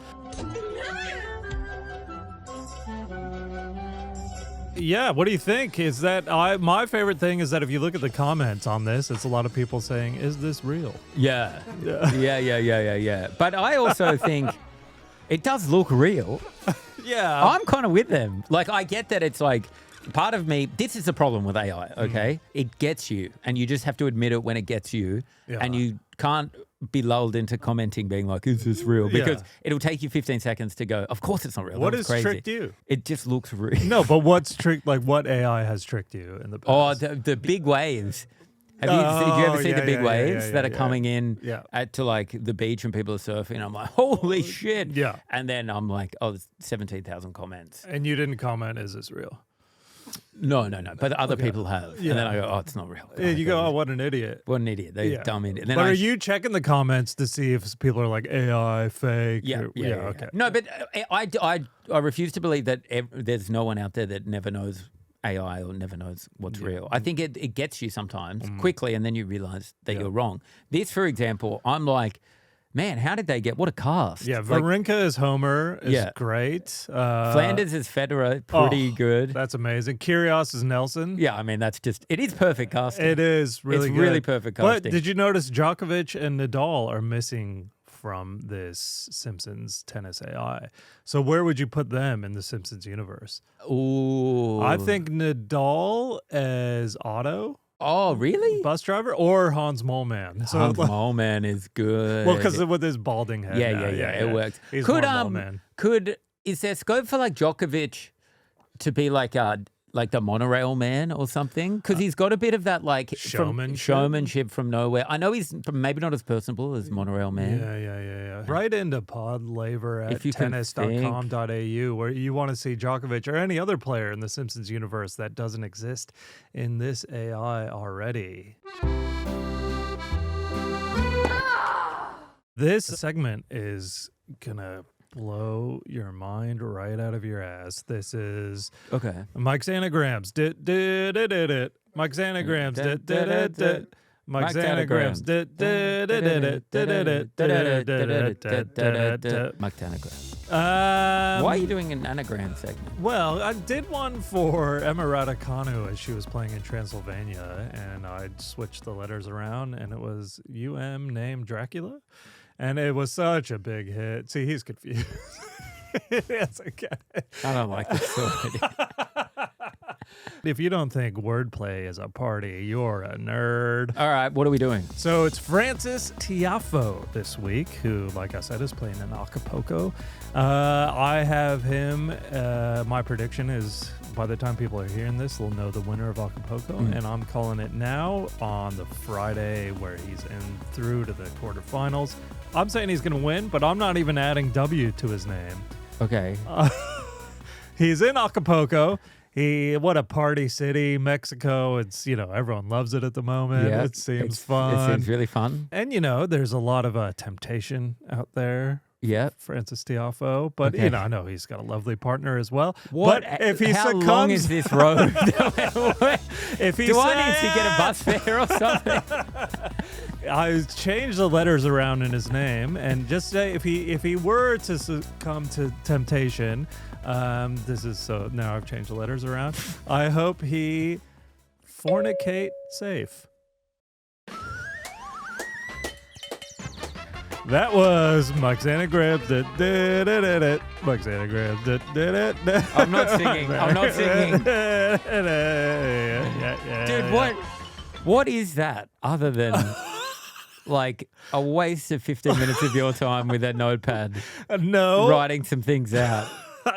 A: Yeah, what do you think? Is that my favorite thing is that if you look at the comments on this, it's a lot of people saying, "Is this real?"
E: Yeah. But I also think it does look real.
A: Yeah,
E: I'm kind of with them. Like, I get that it's like part of me. This is the problem with AI. Okay, it gets you, and you just have to admit it when it gets you, and you can't be lulled into commenting being like, is this real? Because it'll take you 15 seconds to go, of course it's not real.
A: What
E: has
A: tricked you?
E: It just looks real.
A: No, but what's tricked, like what AI has tricked you in the past?
E: Oh, the big waves. Did you ever see the big waves that are coming in to like the beach and people are surfing? I'm like, holy shit.
A: Yeah.
E: And then I'm like, oh, there's 17,000 comments.
A: And you didn't comment, is this real?
E: No. But other people have.
A: Yeah.
E: And then I go, oh, it's not real.
A: You go, oh, what an idiot.
E: What an idiot. They're dumb idiot. And then
A: but are you checking the comments to see if people are like AI, fake?
E: Yeah.
A: Okay.
E: No, but I refuse to believe that there's no one out there that never knows AI or never knows what's real. I think it gets you sometimes quickly and then you realize that you're wrong. This, for example, I'm like, man, how did they get, what a cast.
A: Yeah, Wawrinka is Homer is great.
E: Flanders is Federer, pretty good.
A: That's amazing. Kyrgios is Nelson.
E: Yeah, I mean, it is perfect casting.
A: It is really good.
E: It's really perfect casting.
A: But did you notice Djokovic and Nadal are missing from this Simpsons tennis AI? So where would you put them in the Simpsons universe?
E: Ooh.
A: I think Nadal as Otto.
E: Oh, really?
A: Bus driver or Hans Moleman.
E: So Hans Moleman is good.
A: Well, because with his balding head.
E: Yeah, it works.
A: He's
E: Is there scope for like Djokovic to be like the monorail man or something? Because he's got a bit of that like showmanship from nowhere. I know he's maybe not as personable as monorail man.
A: Yeah. Right into Pod Laver at tennis.com.au where you want to see Djokovic or any other player in the Simpsons universe that doesn't exist in this AI already. This segment is gonna blow your mind right out of your ass. This is Mike's anagrams. Mike's anagrams. Mike's anagrams.
E: Mike's anagrams. Why are you doing an anagram segment?
A: Well, I did one for Emma Raducanu as she was playing in Transylvania, and I switched the letters around, and it was named Dracula. And it was such a big hit. See, he's confused. Yes, I get it.
E: I don't like this story.
A: If you don't think wordplay is a party, you're a nerd.
E: All right, what are we doing?
A: So it's Francis Tiafoe this week, who, like I said, is playing in Acapulco. I have him. My prediction is by the time people are hearing this, they'll know the winner of Acapulco. And I'm calling it now on the Friday where he's through to the quarterfinals. I'm saying he's going to win, but I'm not even adding W to his name.
E: Okay.
A: He's in Acapulco. What a party city, Mexico. It's, everyone loves it at the moment.
E: Yeah,
A: it seems fun.
E: It seems really fun.
A: And, there's a lot of temptation out there.
E: Yeah.
A: Francis Tiafoe. But, I know he's got a lovely partner as well.
E: What?
A: But if he
E: How
A: succumbs,
E: long is this road?
A: If he
E: Do I need to get a bus fare or something?
A: I changed the letters around in his name and just say if he were to succumb to temptation, now I've changed the letters around. I hope he fornicate safe. That was Moxana Gribbs. Moxana Gribbs.
E: I'm not singing. I'm not singing. Dude, what is that other than like a waste of 15 minutes of your time with that notepad
A: No.
E: writing some things out?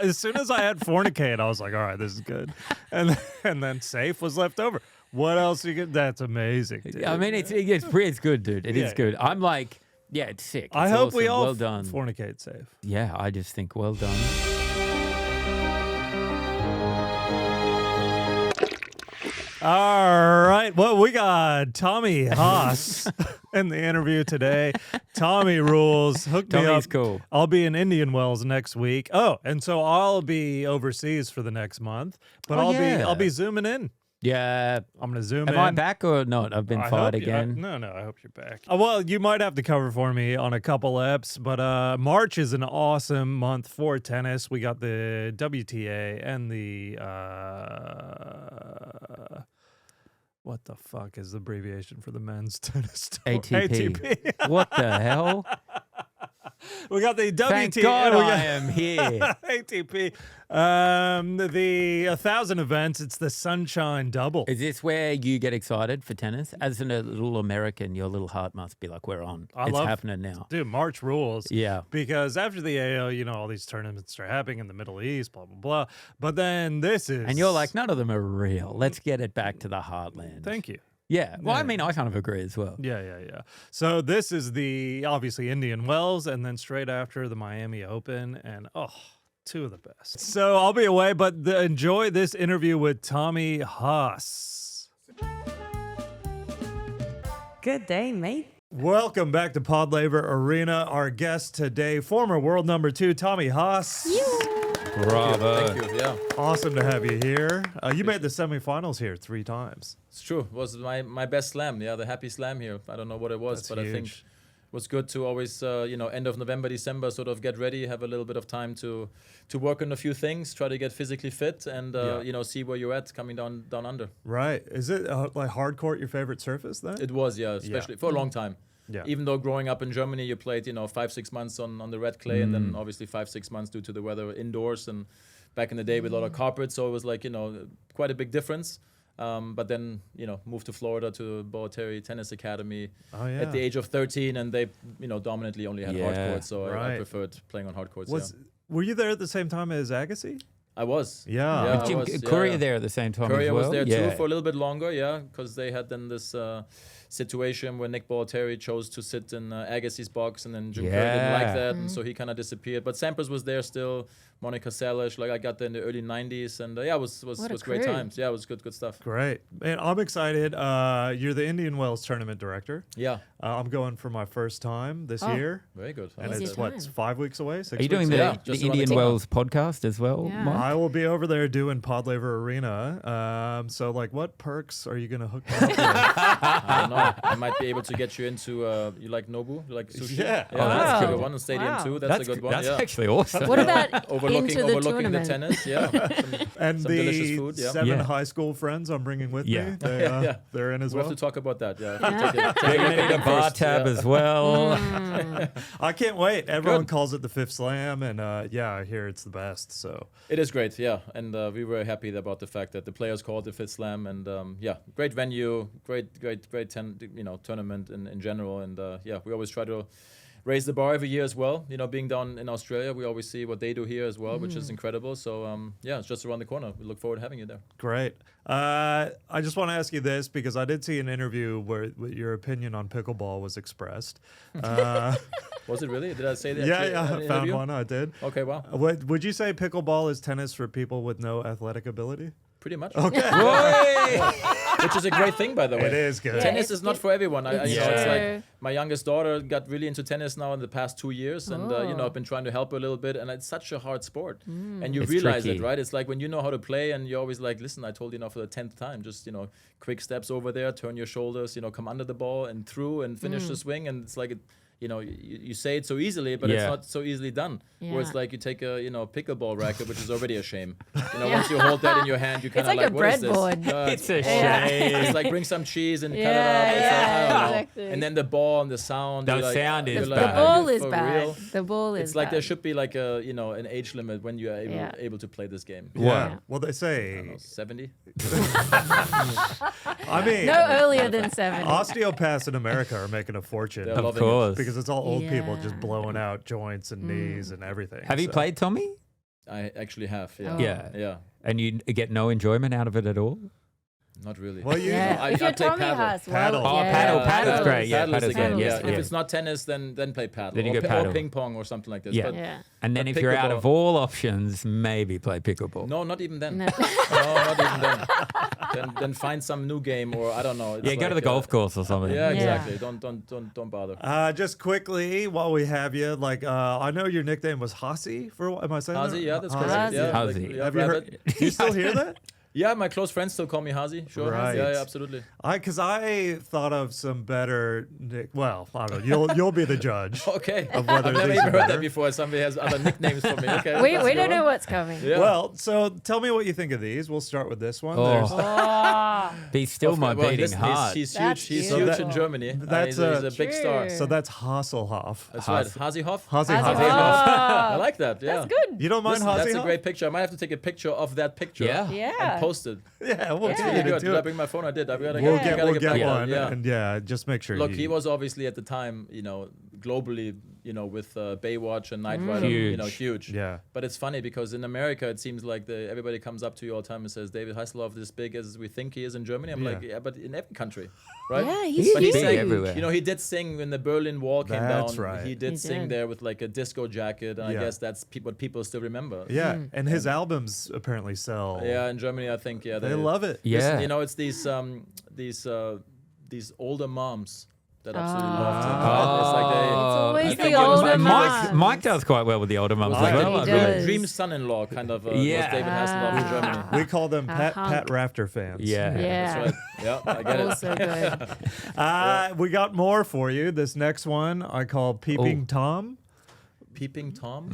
A: As soon as I had fornicate, I was like, all right, this is good. And then safe was left over. What else you get? That's amazing, dude.
E: I mean, it's good, dude. It is good. I'm like, yeah, it's sick. It's
A: I hope
E: awesome.
A: we all
E: well done.
A: fornicate safe.
E: Yeah, I just think well done.
A: All right. Well, we got Tommy Haas in the interview today. Tommy rules. Hook me up.
E: Tommy's cool.
A: I'll be in Indian Wells next week. Oh, and so I'll be overseas for the next month, but I'll be zooming in.
E: Yeah.
A: I'm gonna zoom in.
E: Am I back or not? I've been fired again.
A: No, I hope you're back. Well, you might have to cover for me on a couple eps, but March is an awesome month for tennis. We got the WTA and the what the fuck is the abbreviation for the men's tennis tour?
E: ATP. What the hell?
A: We got the WTA.
E: Thank God I am here.
A: ATP. The 1,000 events. It's the Sunshine Double.
E: Is this where you get excited for tennis? As a little American, your little heart must be like, we're on. It's happening now.
A: Dude, March rules.
E: Yeah.
A: Because after the AO, all these tournaments are happening in the Middle East, blah, blah, blah. But then this is...
E: And you're like, none of them are real. Let's get it back to the heartland.
A: Thank you.
E: Yeah. Well, I mean, I kind of agree as well.
A: Yeah. So this is the, obviously, Indian Wells, and then straight after the Miami Open, and two of the best. So I'll be away, but enjoy this interview with Tommy Haas.
G: Good day, mate.
A: Welcome back to Pod Laver Arena. Our guest today, former world number 2, Tommy Haas.
E: Bravo.
H: Thank you. Yeah,
A: Awesome to have you here. You made the semifinals here 3 times.
H: it's true. It was my best slam. Yeah, the happy slam here. I don't know what it was,
A: That's
H: but I think
A: huge.
H: it was good to always, end of November, December, sort of get ready, have a little bit of time to work on a few things, try to get physically fit, and see where you're at coming down under.
A: Right. Is it like hard court your favorite surface then?
H: It was, yeah, especially for a long time.
A: Yeah.
H: Even though growing up in Germany, you played, 5-6 months on the red clay, and then obviously 5-6 months due to the weather indoors, and back in the day with a lot of carpet, so it was like, quite a big difference. But then, moved to Florida to WTA Tennis Academy at the age of 13, and they, dominantly only had hard courts, so I preferred playing on hard courts.
A: Were you there at the same time as Agassi?
H: I was.
A: Yeah.
H: I was,
E: Courier there at the same time
H: Courier
E: as well?
H: was there too for a little bit longer, because they had then this situation where Nick Bollettieri chose to sit in Agassi's box, and then Jim Courier didn't like that, and so he kind of disappeared. But Sampras was there still, Monica Seles, like I got there in the early 90s, and it was great times. Yeah, it was good stuff.
A: Great. Man, I'm excited. You're the Indian Wells tournament director.
H: Yeah.
A: I'm going for my first time this year.
H: Very good.
A: And
G: Easy
A: it's
G: time.
A: it's 5 weeks away, 6
E: Are
A: weeks
E: you doing
A: away?
E: the
H: just around the
E: Indian
H: corner.
E: Wells podcast as well,
G: Yeah.
E: Mike?
A: I will be over there doing Pod Laver Arena. So, what perks are you going to hook me up with?
H: I don't know. I might be able to get you into, you like Nobu? You like sushi?
A: Yeah.
H: Yeah,
A: Oh,
H: that's
G: wow.
H: a good one. And Stadium
G: Wow.
H: 2, that's a good one.
E: That's
H: Yeah.
E: actually awesome.
G: What about
H: Overlooking
G: into the tournament?
H: tennis, yeah.
A: And
H: Some delicious
A: the
H: food, yeah.
A: 7
E: Yeah.
A: high school friends I'm bringing with
E: Yeah.
A: me, they're in as
H: We'll
A: well.
H: have to talk about that, yeah.
G: Yeah.
E: They're going to need a bar
H: first,
E: tab
H: yeah.
E: as well.
A: I can't wait. Everyone
H: Good.
A: calls it the 5th slam, and I hear it's the best. So
H: It is great, yeah. And we were happy about the fact that the players called it 5th Slam, and great venue, great tournament in general. And we always try to raise the bar every year as well. Being down in Australia, we always see what they do here as well, which is incredible. So it's just around the corner. We look forward to having you there.
A: great. I just want to ask you this because I did see an interview where your opinion on pickleball was expressed.
H: Was it really? Did I say that?
A: Yeah,
H: actually
A: I
H: in an
A: found
H: interview?
A: one. I did.
H: Okay, wow.
A: Would you say pickleball is tennis for people with no athletic ability?
H: Pretty much.
A: Okay.
H: Which is a great thing, by the way.
A: It is good.
H: Tennis is not for everyone.
G: It's
H: It's
G: true.
H: like my youngest daughter got really into tennis now in the past 2 years, and I've been trying to help her a little bit, and it's such a hard sport, and you
E: It's
H: realize
E: tricky.
H: it, right? It's like when you know how to play, and you're always like, listen, I told you now for the 10th time, just quick steps over there, turn your shoulders, come under the ball and through and finish the swing, and it's like you say it so easily, but it's not so easily done.
G: Yeah.
H: Where it's like you take a pickleball racket, which is already a shame. Once you hold that in your hand, you kind
G: It's
H: of
G: like a
H: what is this?
G: breadboard.
E: It's a shame.
H: It's like bring some cheese and cut it
G: Yeah,
H: up. It's like, I don't know.
G: exactly.
H: And then the ball and the sound.
E: The
H: you're like-
E: sound is
H: you're
E: bad.
H: like,
G: The
H: are
G: ball
H: you
G: is
H: for
G: bad.
H: real?
G: The ball is
H: It's like
G: bad.
H: there should be like an age limit when you are
G: Yeah.
H: able to play this game.
A: Yeah. Well, they say.
H: 70.
A: I mean,
G: No earlier than 7.
A: osteopaths in America are making a fortune
H: They're
E: Of
H: loving it.
E: course.
A: because it's all old people
G: Yeah.
A: just blowing out joints and knees and everything.
E: Have you
A: so-
E: played, Tommy?
H: I actually have. Yeah.
G: Oh.
E: Yeah.
H: Yeah.
E: And you get no enjoyment out of it at all?
H: Not really.
A: Well, you.
G: Yeah.
H: I-
G: If
H: I
G: you're
H: play
G: Tommy
H: paddle.
G: Haas,
A: Paddle.
G: well,
E: Oh,
G: yeah.
E: paddle. Paddle's great. Yeah,
H: Paddle is
E: paddle's
H: again.
E: good.
H: Yeah.
E: Yes,
H: If
E: yeah.
H: it's not tennis, then play paddle.
E: Then you
H: or,
E: go
H: pi- or
E: paddle.
H: ping pong or something like this.
E: Yeah.
H: But
G: Yeah.
E: And then
H: But
E: if you're out
H: pickleball-
E: of all options, maybe play pickleball.
H: no, not even then.
G: No.
H: No, not even then. Then find some new game or I don't know. It's
E: Yeah, go to
H: like,
E: the golf course or something.
H: Yeah,
G: Yeah.
H: exactly. Don't bother.
A: Just quickly, while we have you, I know your nickname was Hasi. Am I saying that?
H: Hazi, yeah, that's
A: Hazi.
H: correct. Yeah,
E: Hazi.
H: like, yeah,
A: Have you
H: rabbit.
A: heard? Do you still hear that?
H: Yeah, my close friends still call me Hazi. Sure.
A: Right.
H: Yeah, absolutely.
A: Because I thought of some better. Well, I don't know. You'll be the judge.
H: Okay.
A: Of whether
H: I've never
A: these
H: even
A: are
H: heard
A: better.
H: that before. Somebody has other nicknames for me. Okay.
G: We
H: that's a
G: don't
H: good
G: know
H: one.
G: what's coming.
H: Yeah.
A: Well, so tell me what you think of these. We'll start with this one.
E: Oh.
A: There's-
G: Oh,
E: He's still my
H: Well,
E: beating
H: listen,
E: heart.
H: He's huge.
G: That's
H: He's
G: beautiful.
H: huge in Germany.
A: That's
H: he's a
A: a-
H: big star.
G: True.
A: So that's Hasselhoff.
H: That's right. Hazihoff.
A: Hazi
G: Hazi
A: Hoff.
G: Hoff.
H: I like that. Yeah.
G: that's good.
A: You don't mind
H: Listen,
A: Hazi
H: that's a
A: Hoff?
H: great picture. I might have to take a picture of that picture.
E: Yeah.
G: Yeah.
H: And post it.
A: Yeah, we'll
G: Yeah.
A: get
H: Really
A: you to
H: good.
A: do
H: Did I
A: it.
H: bring my phone? I did.
A: We'll
H: gotta
A: get
H: back
A: one.
H: on. Yeah.
A: And yeah, just make sure.
H: Look, he was obviously at the time, globally, with Baywatch and Knight Rider, huge.
A: Yeah.
H: But it's funny because in America, it seems like everybody comes up to you all the time and says, David Hasselhoff is as big as we think he is in Germany. I'm like, yeah, but in every country, right?
G: Yeah, he's
H: But he
E: big
H: sang,
E: everywhere.
H: he did sing when the Berlin Wall came
A: That's
H: down.
A: right.
H: He did
G: He
H: sing
G: did.
H: there with like a disco jacket, and
A: Yeah.
H: I guess that's what people still remember.
A: Yeah, and his albums apparently sell.
H: Yeah, in Germany, I think,
A: They love it.
E: Yeah.
H: Listen, it's these older moms that absolutely love him.
E: Oh.
H: It's like
G: It's always
H: I
G: the
H: think it was
G: older
E: Mike,
G: mums.
E: Mike does quite well with the older mums
A: I
E: as
A: think
E: well.
G: he
E: I
G: does.
E: mean.
H: dream son-in-law kind of
E: Yeah.
H: was David Hasselhoff in Germany.
A: We call them Pat
G: hunk.
A: Rafter fans.
E: Yeah.
G: Yeah.
H: That's right. Yeah, I get it.
G: Also good.
A: We got more for you. This next one I call Peeping Tom.
H: Peeping Tom.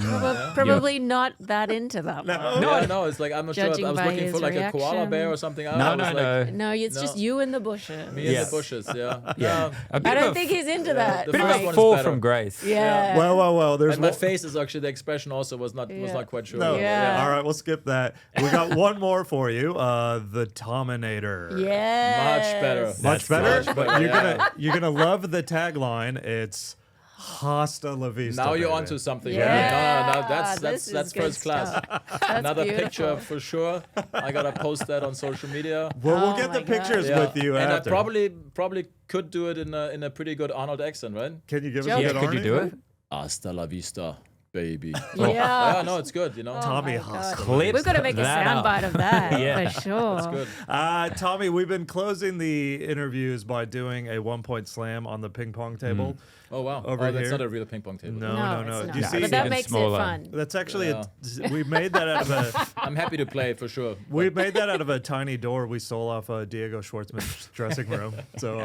G: Probably not that into that one.
H: No, I know. It's like I'm not sure. I
G: Judging
H: was
G: by
H: looking for
G: his
H: like a koala
G: reaction.
H: bear or something. I
E: No,
H: was
E: no,
H: like,
E: no.
G: No, it's
H: No.
G: just you in the bushes.
H: Me
E: Yes.
H: in the bushes. Yeah.
E: Yeah. A bit
G: I
E: of
G: don't
E: a
G: think he's into that.
H: the
E: bit of
H: first
E: a
H: one is
E: fall
H: better.
E: from grace.
G: Yeah.
A: Well. There's
H: And my
A: one.
H: face is actually the expression also was not quite sure.
A: No.
G: Yeah.
A: All right, we'll skip that. We got one more for you. The Tominator.
G: Yeah.
H: Much better.
A: Much better.
H: much
A: But
H: better,
A: you're gonna love the tagline. It's Hasta la vista.
H: Now you're
A: baby.
H: onto something.
G: Yeah.
H: No, that's
G: This is good
H: first class.
G: stuff. That's
H: Another
G: beautiful.
H: picture for sure. I gotta post that on social media.
A: Well, we'll
G: Oh
A: get the
G: my God.
A: pictures
H: Yeah.
A: with you
H: and
A: after.
H: I probably could do it in a pretty good Arnold accent, right?
A: Can you give us
G: Joe.
A: a
E: Yeah,
A: good
E: could you
A: Arnie?
E: do it?
H: Hasta la vista, baby.
G: Yeah.
H: Yeah, no, it's good.
A: Tommy
G: Oh my
A: Haas.
G: God.
E: Clip
G: We've got to make a
E: that up.
G: soundbite of that
E: Yeah.
G: for sure.
H: It's good.
A: Tommy, we've been closing the interviews by doing a 1-point slam on the ping pong table.
H: Oh wow.
A: Over
H: That's
A: here.
H: not a real ping pong table.
A: No.
G: it's
A: Do you
G: not.
A: see?
G: But that
E: Even
G: makes
E: smaller.
G: it fun.
A: That's actually
H: Yeah.
A: we made that out of a
H: I'm happy to play for sure.
A: we made that out of a tiny door we stole off Diego Schwartzman's dressing room. So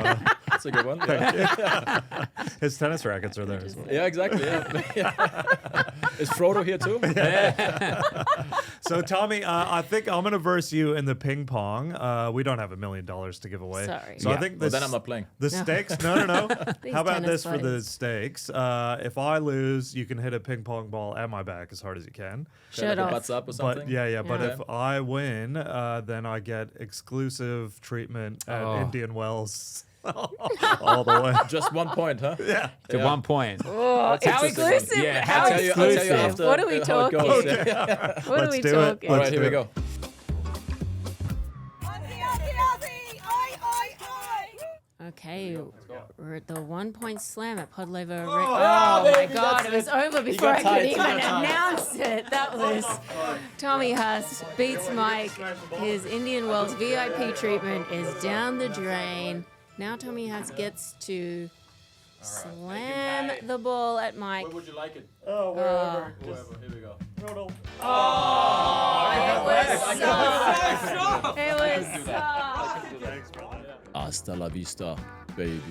H: That's a good one. Yeah,
A: his tennis rackets are there as well.
H: yeah exactly. Yeah. Is Frodo here too?
A: So Tommy, I think I'm gonna verse you in the ping pong. We don't have $1 million to give away.
G: Sorry.
A: So I
E: Yeah.
A: think
H: Well,
A: this,
H: then I'm not playing.
A: the stakes. No.
G: These
A: How about
G: tennis
A: this for the
G: players.
A: stakes? If I lose, you can hit a ping pong ball at my back as hard as you can.
G: Shirt
H: Like a
G: off.
H: butts up or something.
A: But yeah. But
H: Yeah.
A: if I win, then I get exclusive treatment at
E: Oh.
A: Indian Wells. All the way.
H: Just 1 point, huh?
A: Yeah.
E: To 1 point.
G: Oh,
H: How
G: exclusive.
E: Yeah,
G: How
E: I'll
H: I'll tell you
G: exclusive.
H: after
G: What are we
H: how it
G: talking?
H: goes. Yeah.
G: What are
A: Let's
G: we
A: do it.
G: talking?
H: All
A: Let's
H: right, here we
A: do
H: go.
A: it.
G: Okay, we're at the 1-point slam at Pod Laver Arena. Oh my God, it was over before I
H: got
G: could
H: tight.
G: even announce it. That was Tommy Haas beats Mike. His Indian Wells VIP treatment is down the drain. Now Tommy Haas gets to slam the ball at Mike.
H: Where would you like it?
A: Oh, wherever.
H: Wherever. Here we go.
G: It was so.
H: Hasta la vista, baby.